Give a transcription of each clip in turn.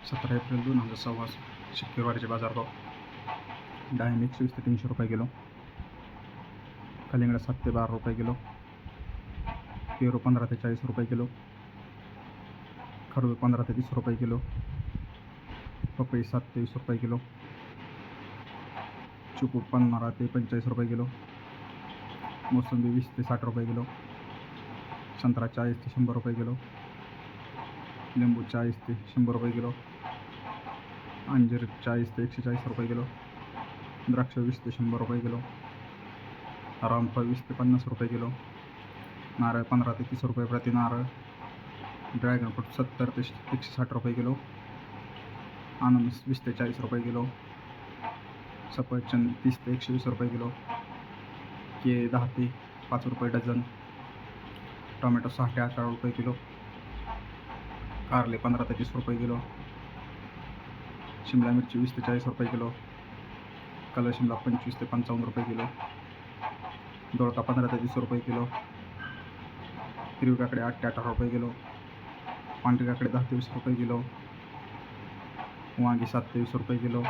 17 April 2026 शुक्रवारचे बाजारभाव. डाळिंब 120 ते 300 रुपये किलो, कलिंगड 7 ते 12 रुपये किलो, पेरू 15 ते 40 रुपये किलो, खरबूज 15 ते 30 रुपये किलो, पपई 7 ते 20 रुपये किलो, चिकू 15 ते 45 रुपये किलो, मोसंबी 20 ते 60 रुपये किलो, संत्रा 40 ते 100 रुपये किलो, लिंबू 40 ते 100 रुपये किलो, अंजीर 40 ते 140 रुपये किलो, द्राक्ष 20 ते 100 रुपये किलो, रामफळ 20 ते 50 रुपये किलो, नारळ 15 ते 30 रुपये प्रति नारळ, ड्रॅगन फ्रूट 70 ते 160 रुपये किलो, अननस 20 ते 40 रुपये किलो, सफरचंद 30 ते 120 रुपये किलो, केळी 10 ते 5 रुपये डझन, टोमॅटो 6 ते 18 रुपये किलो, कारले 15 ते 30 रुपये किलो, शिमला मिरची 20 ते 40 रुपये किलो, कलर शिमला 25 ते 55 रुपये किलो, दोडका 15 ते 20 रुपये किलो, हिरवी काकडी 8 ते 18 रुपये किलो, पांढरी काकडी 10 ते 20 रुपये किलो, वांगी 7 ते 20 रुपये किलो,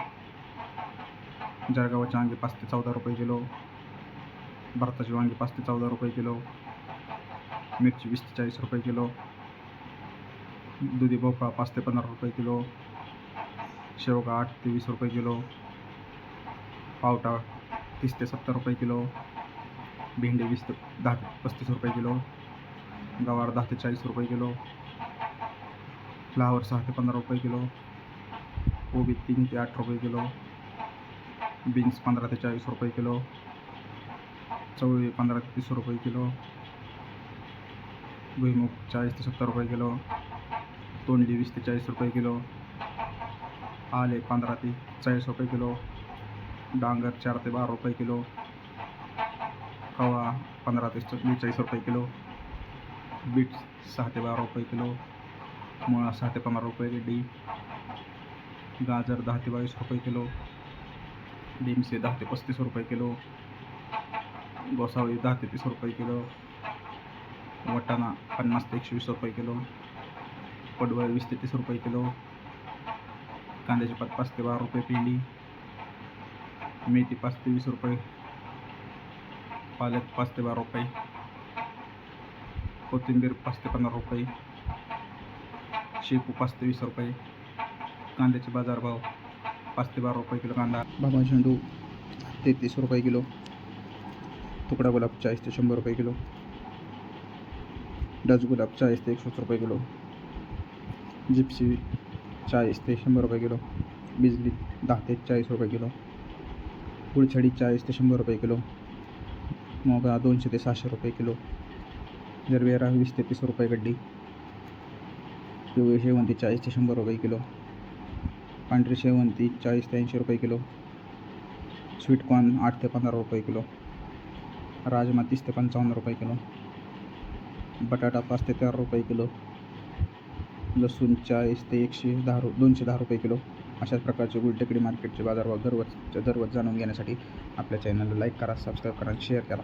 जळगावची वांगी 5 ते 14 रुपये किलो, भारताची वांगी 5 ते 14 रुपये किलो, मिरची 20 ते 40 रुपये किलो, दुधी भोपळा 5 ते 15 रुपये किलो, शेवगा 8 ते 20 रुपये किलो, पावटा 30 ते 70 रुपये किलो, भेंडी 10 ते 35 रुपये किलो, गवार 10 ते 40 रुपये किलो, फ्लावर 6 ते 15 रुपये किलो, कोबी 3 ते 8 रुपये किलो, बीन्स 15 ते 40 रुपये किलो, चवळी 15 ते 30 रुपये किलो, भुईमूग 40 ते 70 रुपये किलो, तोंडली 20 ते 40 रुपये किलो, आले 15 ते 40 रुपये किलो, डांगर 4 ते 12 रुपये किलो, कवा 15 ते 42 रुपये किलो, बीट 6 ते 12 रुपये किलो, मुळा 6 ते 15 रुपये गड्डी, गाजर 10 ते 22 रुपये किलो, बीन्स 10 ते 35 रुपये किलो, गोसावळी 10 ते 30 रुपये किलो, वाटाणा 50 ते 120 रुपये किलो, पडवळ 20 ते 30 रुपये किलो, कांद्याची पात 5 ते 12 रुपये पेंडी, मेथी 5 ते 20 रुपये, पालक 5 ते 12 रुपये, कोथिंबीर 5 ते 15 रुपये, शेपू 5 ते 20 रुपये, कांद्याचे बाजारभाव 5 ते 12 रुपये किलो कांदा, बाबा झेंडू 33 रुपये किलो, तुकडा गुलाब 40 ते 100 रुपये किलो, डच गुलाब 40 ते 120 रुपये किलो, जिप्सी 40 ते 100 रुपये किलो, बिजली 10 ते 40 रुपये किलो, गुळछडी 40 ते 100 रुपये किलो, मोगरा 200 ते 600 रुपये किलो, जरवेरा 20 ते 30 रुपये गड्डी, पिवळी शेवंती 40 ते 100 रुपये किलो, पांढरी शेवंती 40 ते 80 रुपये किलो, स्वीटकॉर्न 8 ते 15 रुपये किलो, राजमा 30 ते 55 रुपये किलो, बटाटा 5 ते 13 रुपये किलो, लसूण 40 ते 210 रुपये किलो. अशाच प्रकारचे गुलटेकडी मार्केटचे बाजारभाव दररोज जाणून घेण्यासाठी आपल्या चॅनलला लाईक करा, सबस्क्राईब करा आणि शेअर करा.